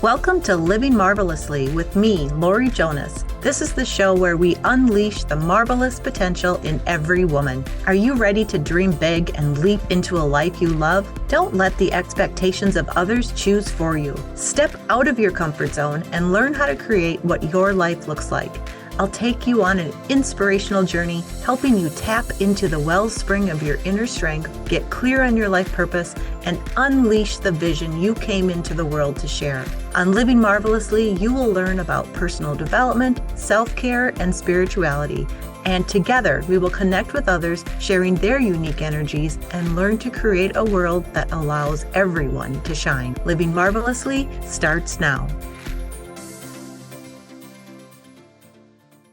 Welcome to Living Marvelously with me, Laurie Jonas. This is the show where we unleash the marvelous potential in every woman. Are you ready to dream big and leap into a life you love? Don't let the expectations of others choose for you. Step out of your comfort zone and learn how to create what your life looks like. I'll take you on an inspirational journey, helping you tap into the wellspring of your inner strength, get clear on your life purpose, and unleash the vision you came into the world to share. On Living Marvelously, you will learn about personal development, self-care, and spirituality. And together, we will connect with others, sharing their unique energies, and learn to create a world that allows everyone to shine. Living Marvelously starts now.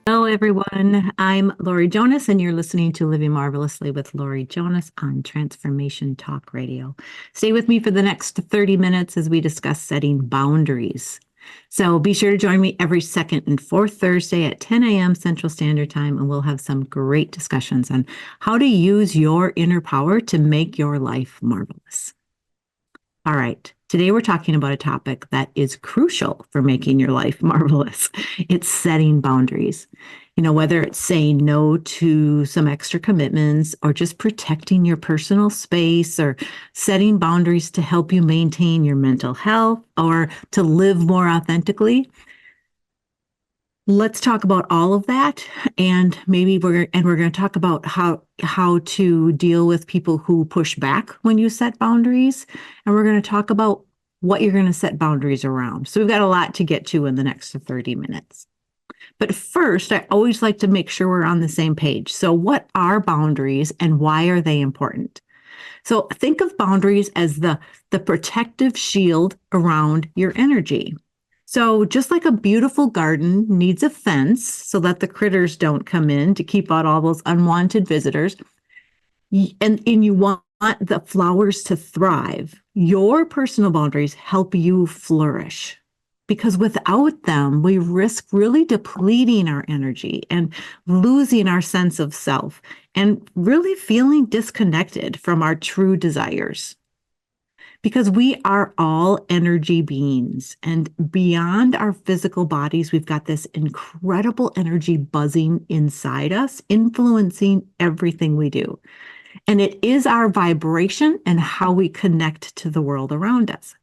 Hello, everyone. I'm Laurie Jonas, and you're listening to Living Marvelously with Laurie Jonas on Transformation Talk Radio. Stay with me for the next 30 minutes as we discuss setting boundaries. So be sure to join me every second and fourth Thursday at 10 a.m. Central Standard Time, and we'll have some great discussions on how to use your inner power to make your life marvelous. All right. Today, we're talking about a topic that is crucial for making your life marvelous. It's setting boundaries. You know, whether it's saying no to some extra commitments or just protecting your personal space or setting boundaries to help you maintain your mental health or to live more authentically. Let's talk about all of that, and maybe we're going to talk about how to deal with people who push back when you set boundaries, and we're going to talk about what you're going to set boundaries around. So we've got a lot to get to in the next 30 minutes. But first, I always like to make sure we're on the same page. So what are boundaries and why are they important? So think of boundaries as the protective shield around your energy. So just like a beautiful garden needs a fence so that the critters don't come in to keep out all those unwanted visitors, and you want the flowers to thrive, your personal boundaries help you flourish. Because without them, we risk really depleting our energy and losing our sense of self and really feeling disconnected from our true desires. Because we are all energy beings, and beyond our physical bodies, we've got this incredible energy buzzing inside us, influencing everything we do. And it is our vibration and how we connect to the world around us.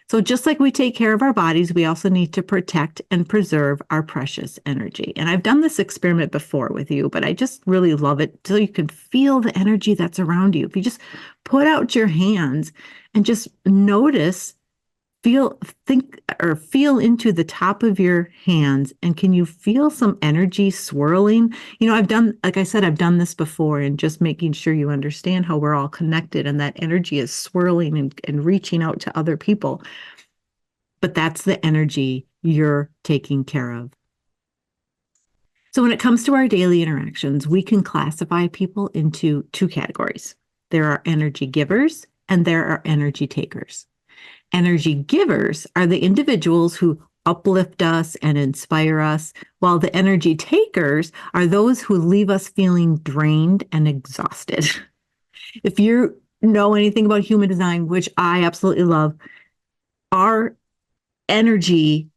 So just like we take care of our bodies, we also need to protect and preserve our precious energy. And I've done this experiment before with you, but I just really love it so you can feel the energy that's around you. If you just put out your hands and just notice, feel into the top of your hands, and can you feel some energy swirling? You know, like I said, I've done this before, and just making sure you understand how we're all connected and that energy is swirling and reaching out to other people. But that's the energy you're taking care of. So when it comes to our daily interactions, we can classify people into two categories. There are energy givers and there are energy takers. Energy givers are the individuals who uplift us and inspire us, while the energy takers are those who leave us feeling drained and exhausted. If you know anything about human design, which I absolutely love, our energy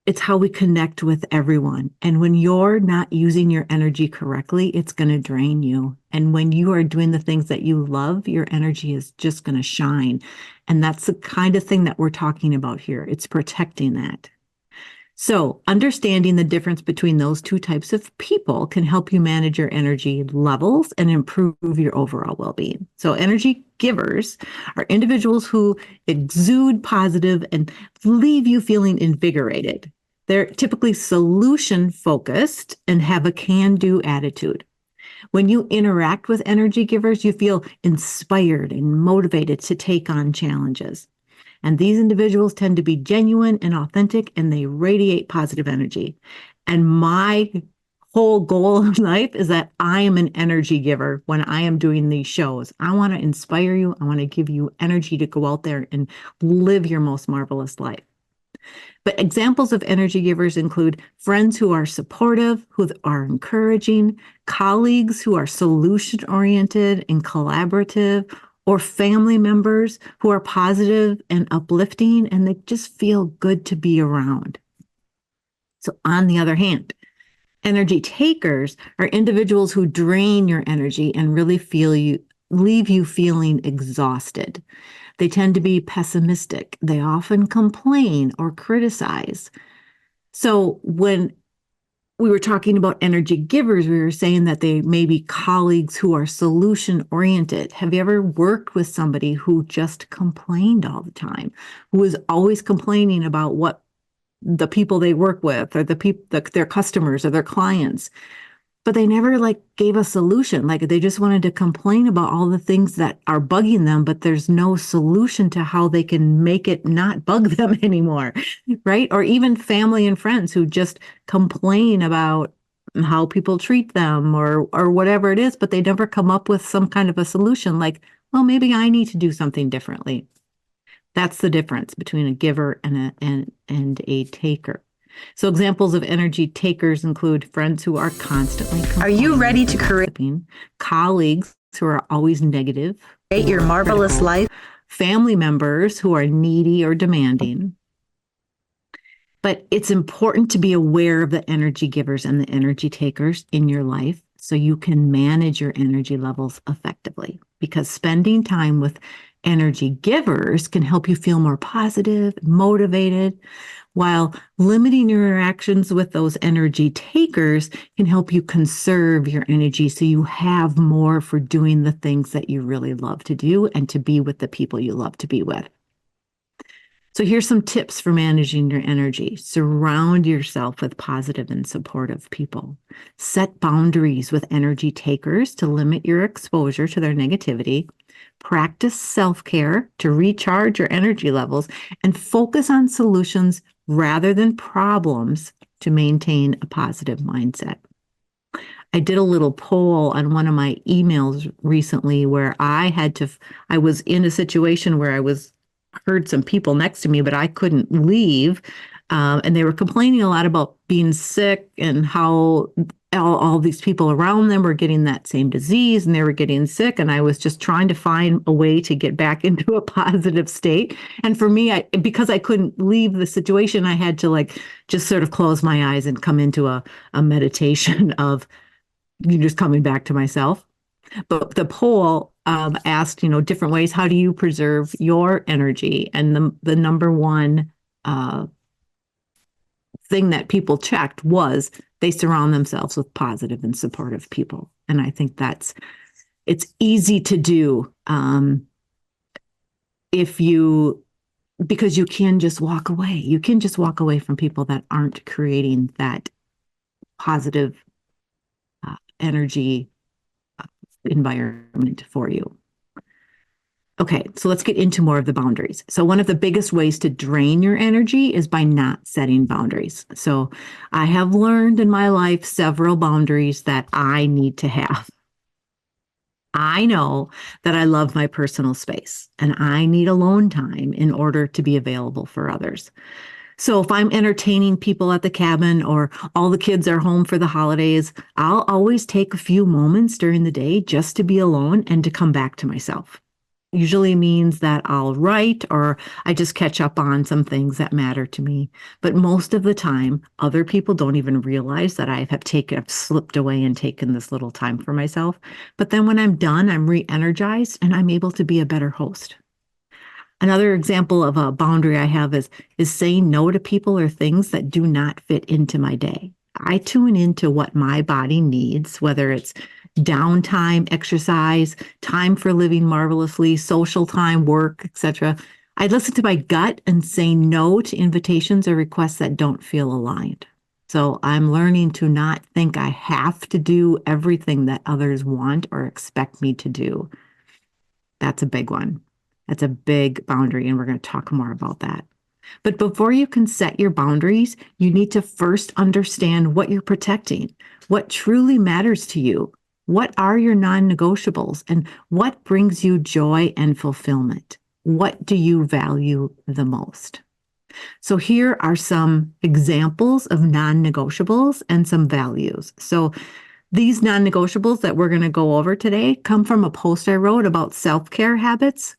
it's how we connect with everyone. And when you're not using your energy correctly, it's going to drain you. And when you are doing the things that you love, your energy is just going to shine. And that's the kind of thing that we're talking about here. It's protecting that. So understanding the difference between those two types of people can help you manage your energy levels and improve your overall well-being. So energy givers are individuals who exude positive and leave you feeling invigorated. They're typically solution-focused and have a can-do attitude. When you interact with energy givers, you feel inspired and motivated to take on challenges. And these individuals tend to be genuine and authentic, and they radiate positive energy. And my whole goal in life is that I am an energy giver when I am doing these shows. I want to inspire you. I want to give you energy to go out there and live your most marvelous life. But examples of energy givers include friends who are supportive, who are encouraging, colleagues who are solution-oriented and collaborative, or family members who are positive and uplifting, and they just feel good to be around. So on the other hand, energy takers are individuals who drain your energy and really leave you feeling exhausted. They tend to be pessimistic. They often complain or criticize. So when we were talking about energy givers, we were saying that they may be colleagues who are solution oriented. Have you ever worked with somebody who just complained all the time, who was always complaining about what the people they work with or their customers or their clients, but they never gave a solution. They just wanted to complain about all the things that are bugging them, but there's no solution to how they can make it not bug them anymore, right? Or even family and friends who just complain about how people treat them or whatever it is, but they never come up with some kind of a solution well, maybe I need to do something differently. That's the difference between a giver and a taker. So examples of energy takers include friends who are constantly complaining. Are you ready to create colleagues who are always negative? Create your marvelous critical, life. Family members who are needy or demanding. But it's important to be aware of the energy givers and the energy takers in your life so you can manage your energy levels effectively. Because spending time with energy givers can help you feel more positive, motivated, while limiting your interactions with those energy takers can help you conserve your energy so you have more for doing the things that you really love to do and to be with the people you love to be with. So here's some tips for managing your energy. Surround yourself with positive and supportive people. Set boundaries with energy takers to limit your exposure to their negativity. Practice self-care to recharge your energy levels and focus on solutions rather than problems to maintain a positive mindset. I did a little poll on one of my emails recently where I was in a situation where I heard some people next to me, but I couldn't leave. And they were complaining a lot about being sick and how all these people around them were getting that same disease and they were getting sick. And I was just trying to find a way to get back into a positive state. And for me, because I couldn't leave the situation, I had to just sort of close my eyes and come into a meditation of just coming back to myself. But the poll asked, different ways. How do you preserve your energy? And the number one thing that people checked was they surround themselves with positive and supportive people. And I think it's easy to do because you can just walk away. You can just walk away from people that aren't creating that positive energy environment for you. Okay, so let's get into more of the boundaries. So one of the biggest ways to drain your energy is by not setting boundaries. So I have learned in my life several boundaries that I need to have. I know that I love my personal space and I need alone time in order to be available for others. So if I'm entertaining people at the cabin or all the kids are home for the holidays, I'll always take a few moments during the day just to be alone and to come back to myself. Usually means that I'll write or I just catch up on some things that matter to me. But most of the time, other people don't even realize that I've slipped away and taken this little time for myself. But then when I'm done, I'm re-energized and I'm able to be a better host. Another example of a boundary I have is saying no to people or things that do not fit into my day. I tune into what my body needs, whether it's downtime, exercise, time for living marvelously, social time, work, etc. I listen to my gut and say no to invitations or requests that don't feel aligned. So I'm learning to not think I have to do everything that others want or expect me to do. That's a big one. That's a big boundary, and we're going to talk more about that. But before you can set your boundaries, you need to first understand what you're protecting, what truly matters to you, what are your non-negotiables, and what brings you joy and fulfillment. What do you value the most? So here are some examples of non-negotiables and some values. So These non-negotiables that we're going to go over today come from a post I wrote about self-care habits,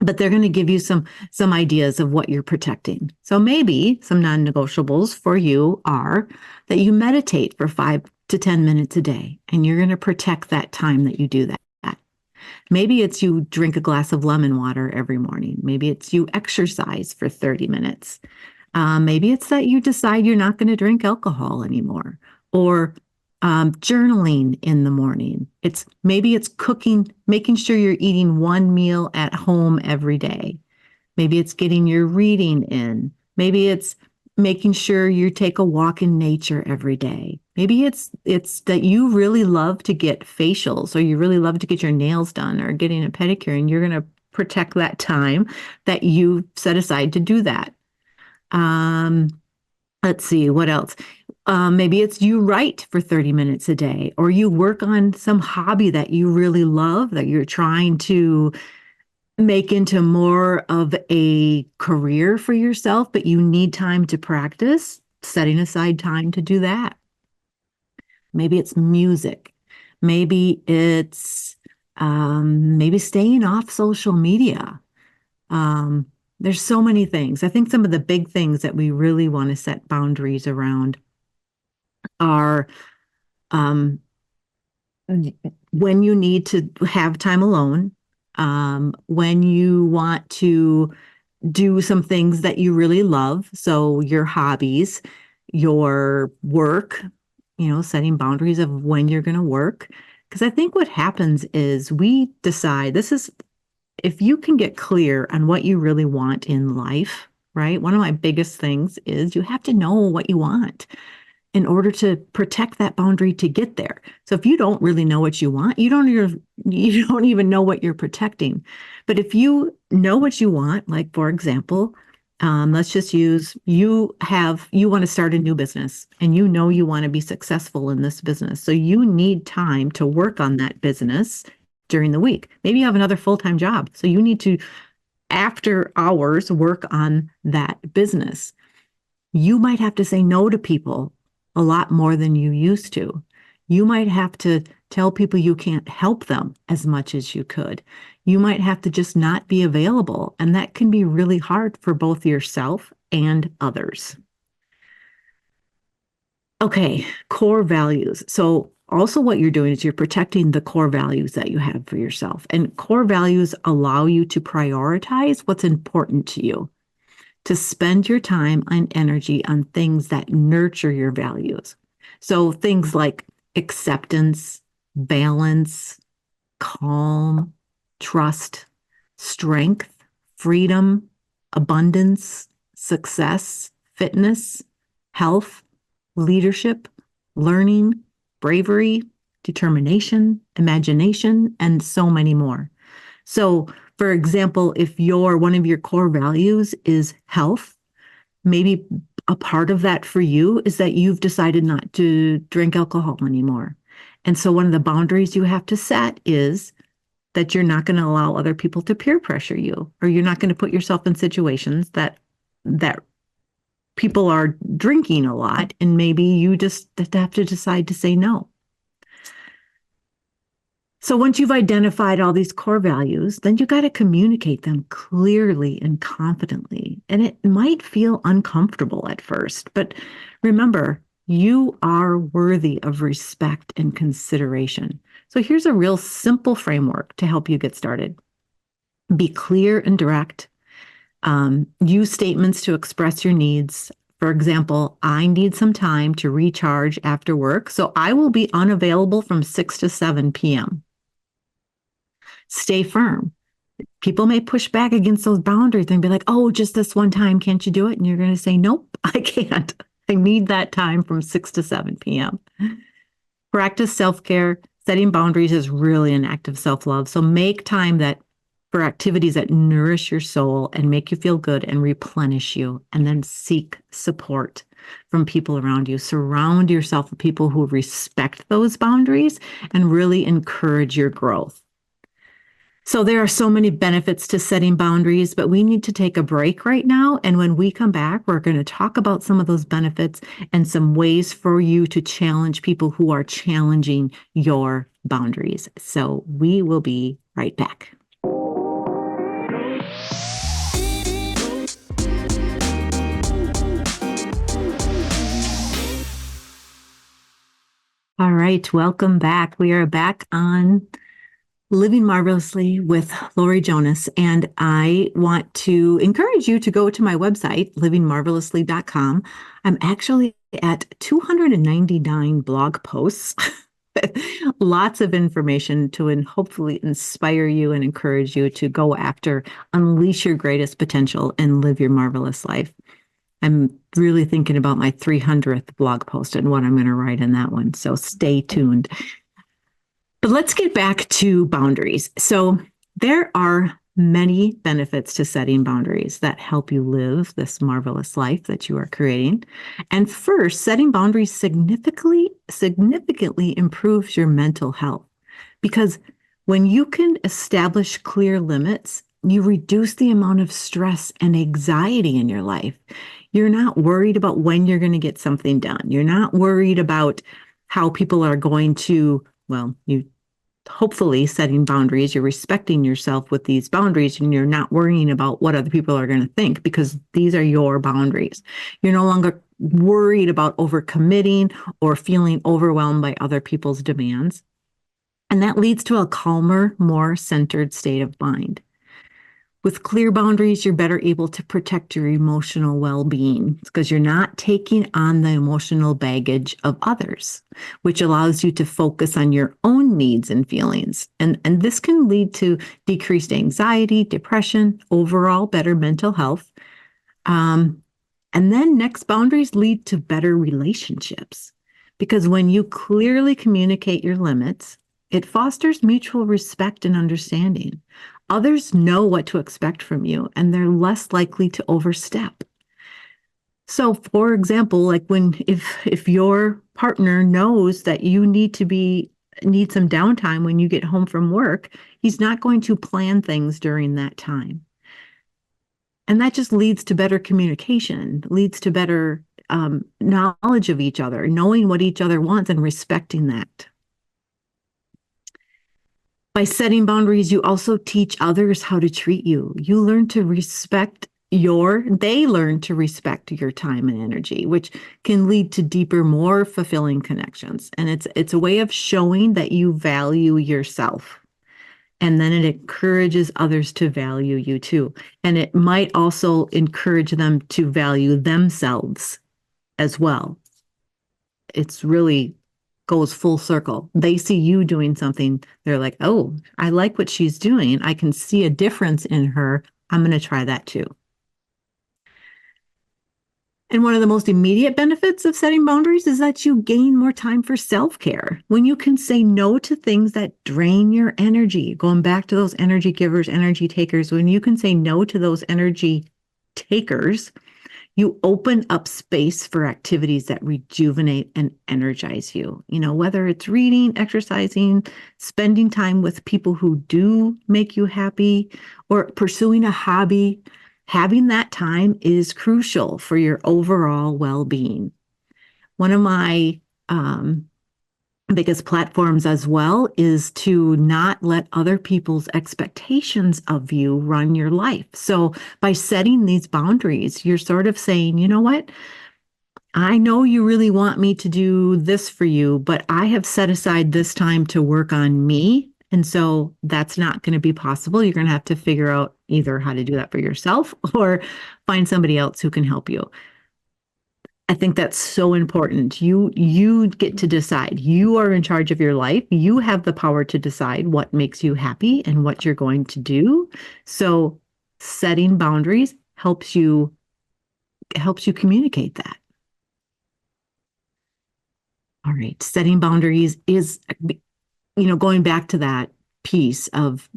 but they're going to give you some ideas of what you're protecting. So maybe some non-negotiables for you are that you meditate for 5 to 10 minutes a day, and you're going to protect that time that you do that. Maybe it's you drink a glass of lemon water every morning. Maybe it's you exercise for 30 minutes. Maybe it's that you decide you're not going to drink alcohol anymore, or journaling in the morning. Maybe it's cooking, making sure you're eating one meal at home every day. Maybe it's getting your reading in. Maybe it's making sure you take a walk in nature every day. Maybe it's that you really love to get facials, or you really love to get your nails done, or getting a pedicure, and you're going to protect that time that you set aside to do that. Let's see, what else? Maybe it's you write for 30 minutes a day, or you work on some hobby that you really love, that you're trying to make into more of a career for yourself, but you need time to practice, setting aside time to do that. Maybe it's music. Maybe it's maybe staying off social media. There's so many things. I think some of the big things that we really want to set boundaries around are when you need to have time alone, when you want to do some things that you really love. So your hobbies, your work, setting boundaries of when you're going to work. Because I think what happens is we decide if you can get clear on what you really want in life, right? One of my biggest things is you have to know what you want in order to protect that boundary to get there. So if you don't really know what you want, you don't even know what you're protecting. But if you know what you want, like for example, let's just use you want to start a new business, and you want to be successful in this business. So you need time to work on that business during the week. Maybe you have another full-time job. So you need to, after hours, work on that business. You might have to say no to people a lot more than you used to. You might have to tell people you can't help them as much as you could. You might have to just not be available. And that can be really hard for both yourself and others. Okay, core values. So also what you're doing is you're protecting the core values that you have for yourself. And core values allow you to prioritize what's important to you, to spend your time and energy on things that nurture your values. So things like acceptance, balance, calm, trust, strength, freedom, abundance, success, fitness, health, leadership, learning, bravery, determination, imagination, and so many more. So, for example, if one of your core values is health, maybe a part of that for you is that you've decided not to drink alcohol anymore. And so one of the boundaries you have to set is that you're not going to allow other people to peer pressure you, or you're not going to put yourself in situations that people are drinking a lot, and maybe you just have to decide to say no. So once you've identified all these core values, then you got to communicate them clearly and confidently. And it might feel uncomfortable at first, but remember, you are worthy of respect and consideration. So here's a real simple framework to help you get started. Be clear and direct. Use statements to express your needs. For example, I need some time to recharge after work, so I will be unavailable from 6 to 7 p.m. Stay firm. People may push back against those boundaries and be like, oh, just this one time, can't you do it? And you're going to say, nope, I can't. I need that time from 6 to 7 p.m. Practice self-care. Setting boundaries is really an act of self-love. So make time for activities that nourish your soul and make you feel good and replenish you, and then seek support from people around you. Surround yourself with people who respect those boundaries and really encourage your growth. So there are so many benefits to setting boundaries, but we need to take a break right now. And when we come back, we're going to talk about some of those benefits and some ways for you to challenge people who are challenging your boundaries. So we will be right back. All right, welcome back. We are back on Living Marvelously with Laurie Jonas, and I want to encourage you to go to my website, livingmarvelously.com. I'm actually at 299 blog posts, lots of information to hopefully inspire you and encourage you to go after, unleash your greatest potential, and live your marvelous life. I'm really thinking about my 300th blog post and what I'm going to write in that one, so stay tuned. But let's get back to boundaries. So there are many benefits to setting boundaries that help you live this marvelous life that you are creating. And first, setting boundaries significantly improves your mental health, because when you can establish clear limits, you reduce the amount of stress and anxiety in your life. You're not worried about when you're going to get something done. You're not worried about how people are going to, well, you hopefully setting boundaries, you're respecting yourself with these boundaries, and you're not worrying about what other people are going to think, because these are your boundaries. You're no longer worried about overcommitting or feeling overwhelmed by other people's demands. And that leads to a calmer, more centered state of mind. With clear boundaries, you're better able to protect your emotional well-being because you're not taking on the emotional baggage of others, which allows you to focus on your own needs and feelings. And this can lead to decreased anxiety, depression, overall better mental health. And then next, boundaries lead to better relationships, because when you clearly communicate your limits, it fosters mutual respect and understanding. Others know what to expect from you, and they're less likely to overstep. So, for example, like if your partner knows that you need some downtime when you get home from work, he's not going to plan things during that time. And that just leads to better communication, leads to better knowledge of each other, knowing what each other wants and respecting that. By setting boundaries, you also teach others how to treat you. You learn to they learn to respect your time and energy, which can lead to deeper, more fulfilling connections. And it's a way of showing that you value yourself. And then it encourages others to value you too. And it might also encourage them to value themselves as well. It's really goes full circle. They see you doing something. They're like, oh, I like what she's doing. I can see a difference in her. I'm going to try that too. And one of the most immediate benefits of setting boundaries is that you gain more time for self-care. When you can say no to things that drain your energy, going back to those energy givers, energy takers, when you can say no to those energy takers, you open up space for activities that rejuvenate and energize you. You know, whether it's reading, exercising, spending time with people who do make you happy, or pursuing a hobby, having that time is crucial for your overall well-being. One of my biggest platforms as well is to not let other people's expectations of you run your life. So by setting these boundaries, you're sort of saying, you know what? I know you really want me to do this for you, but I have set aside this time to work on me. And so that's not going to be possible. You're going to have to figure out either how to do that for yourself or find somebody else who can help you. I think that's so important. You get to decide. You are in charge of your life. You have the power to decide what makes you happy and what you're going to do. So setting boundaries helps you communicate that. All right. Setting boundaries is, going back to that piece of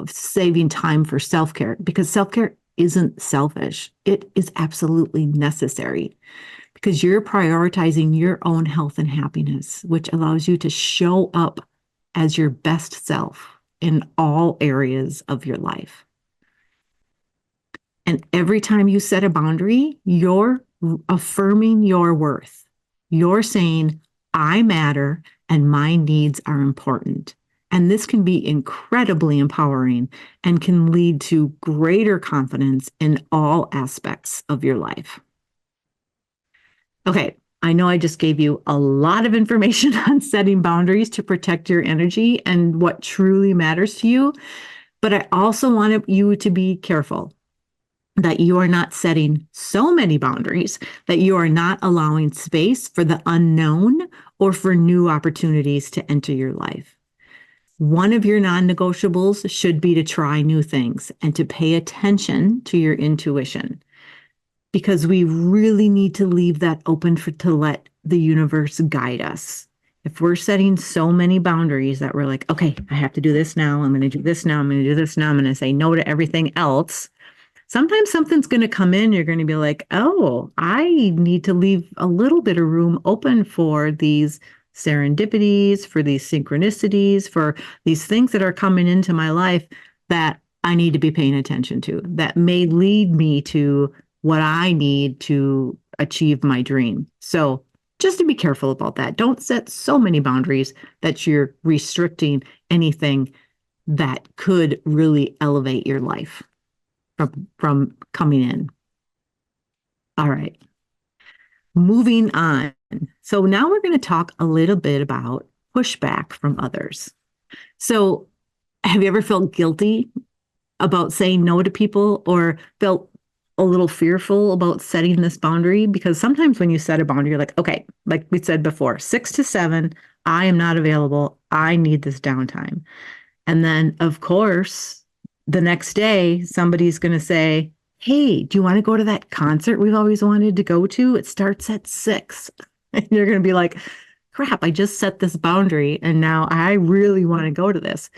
saving time for self-care, because self-care isn't selfish. It is absolutely necessary, because you're prioritizing your own health and happiness, which allows you to show up as your best self. in all areas of your life. And every time you set a boundary, you're affirming your worth. You're saying, I matter and my needs are important. And this can be incredibly empowering and can lead to greater confidence in all aspects of your life. Okay, I know I just gave you a lot of information on setting boundaries to protect your energy and what truly matters to you, but I also wanted you to be careful that you are not setting so many boundaries that you are not allowing space for the unknown or for new opportunities to enter your life. One of your non-negotiables should be to try new things and to pay attention to your intuition, because we really need to leave that open to let the universe guide us. If we're setting so many boundaries that we're like, okay, I have to do this now, I'm going to do this now, I'm going to do this now, I'm going to say no to everything else. Sometimes something's going to come in. You're going to be like, oh, I need to leave a little bit of room open for these serendipities, for these synchronicities, for these things that are coming into my life that I need to be paying attention to, that may lead me to what I need to achieve my dream. So just to be careful about that. Don't set so many boundaries that you're restricting anything that could really elevate your life from coming in. All right. Moving on. So now we're going to talk a little bit about pushback from others. So have you ever felt guilty about saying no to people or felt a little fearful about setting this boundary? Because sometimes when you set a boundary, you're like, okay, like we said before, 6 to 7, I am not available. I need this downtime. And then, of course, the next day, somebody's going to say, hey, do you want to go to that concert we've always wanted to go to? It starts at 6. And you're going to be like, crap, I just set this boundary and now I really want to go to this.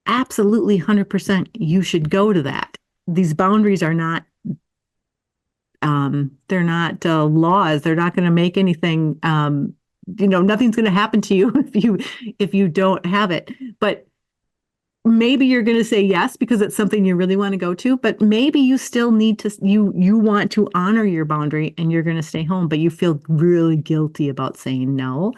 Absolutely 100% you should go to that. These boundaries are not, they're not laws. They're not going to make anything, nothing's going to happen to you if you don't have it. But maybe you're going to say yes because it's something you really want to go to, but maybe you still need to, you want to honor your boundary and you're going to stay home, but you feel really guilty about saying no.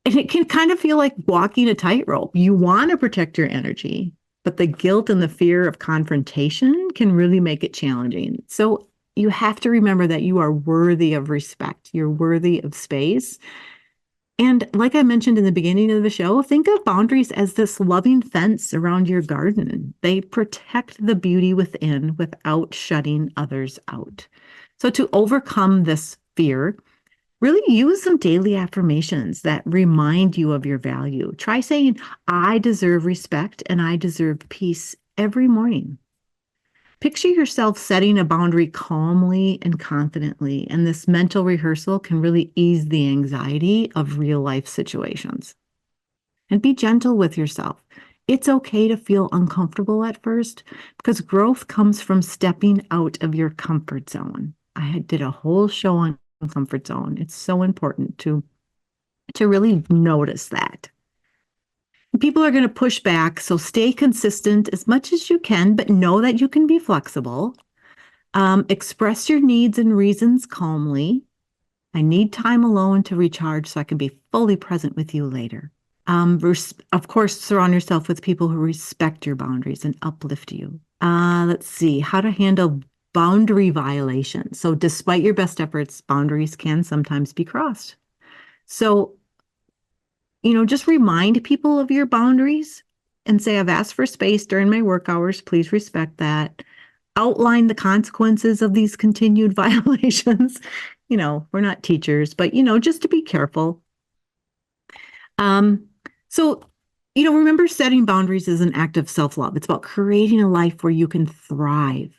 And it can kind of feel like walking a tightrope. You want to protect your energy, but the guilt and the fear of confrontation can really make it challenging. So you have to remember that you are worthy of respect. You're worthy of space. And like I mentioned in the beginning of the show, think of boundaries as this loving fence around your garden. They protect the beauty within without shutting others out. So to overcome this fear, really use some daily affirmations that remind you of your value. Try saying, I deserve respect and I deserve peace every morning. Picture yourself setting a boundary calmly and confidently, and this mental rehearsal can really ease the anxiety of real life situations. And be gentle with yourself. It's okay to feel uncomfortable at first because growth comes from stepping out of your comfort zone. I did a whole show on comfort zone. It's so important to really notice that. People are going to push back, so stay consistent as much as you can, but know that you can be flexible. Express your needs and reasons calmly. I need time alone to recharge so I can be fully present with you later. Of course, surround yourself with people who respect your boundaries and uplift you. Let's see, how to handle boundary violations. So despite your best efforts, boundaries can sometimes be crossed. So just remind people of your boundaries and say, I've asked for space during my work hours. Please respect that. Outline the consequences of these continued violations. We're not teachers, but, just to be careful. So, remember, setting boundaries is an act of self-love. It's about creating a life where you can thrive,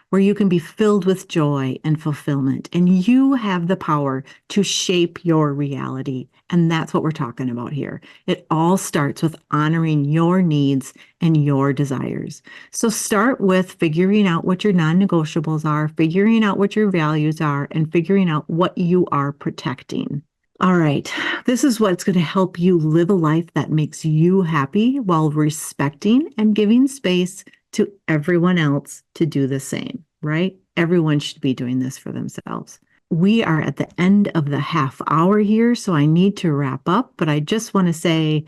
where you can be filled with joy and fulfillment. And you have the power to shape your reality. And that's what we're talking about here. It all starts with honoring your needs and your desires. So start with figuring out what your non-negotiables are, figuring out what your values are, and figuring out what you are protecting. All right. This is what's going to help you live a life that makes you happy while respecting and giving space to everyone else to do the same, right? Everyone should be doing this for themselves. We are at the end of the half hour here, so I need to wrap up, but I just want to say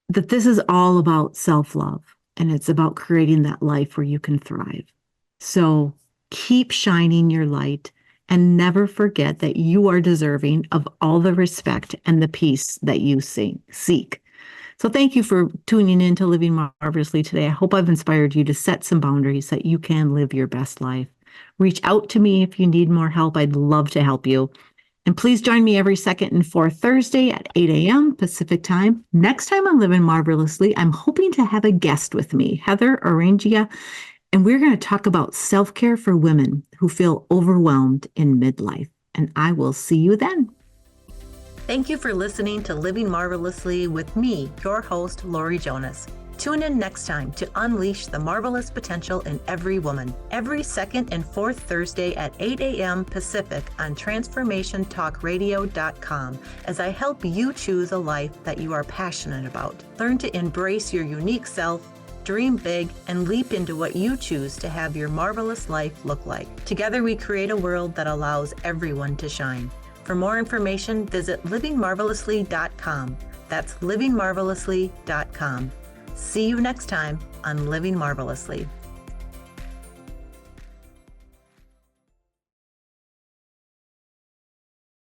that this is all about self-love and it's about creating that life where you can thrive. So keep shining your light and never forget that you are deserving of all the respect and the peace that you seek. So thank you for tuning in to Living Marvelously today. I hope I've inspired you to set some boundaries that you can live your best life. Reach out to me if you need more help. I'd love to help you. And please join me every second and fourth Thursday at 8 a.m. Pacific time. Next time on Living Marvelously, I'm hoping to have a guest with me, Heather Orangia, and we're going to talk about self-care for women who feel overwhelmed in midlife. And I will see you then. Thank you for listening to Living Marvelously with me, your host, Laurie Jonas. Tune in next time to unleash the marvelous potential in every woman, every second and fourth Thursday at 8 a.m. Pacific on TransformationTalkRadio.com as I help you choose a life that you are passionate about. Learn to embrace your unique self, dream big, and leap into what you choose to have your marvelous life look like. Together we create a world that allows everyone to shine. For more information, visit livingmarvelously.com. That's livingmarvelously.com. See you next time on Living Marvelously.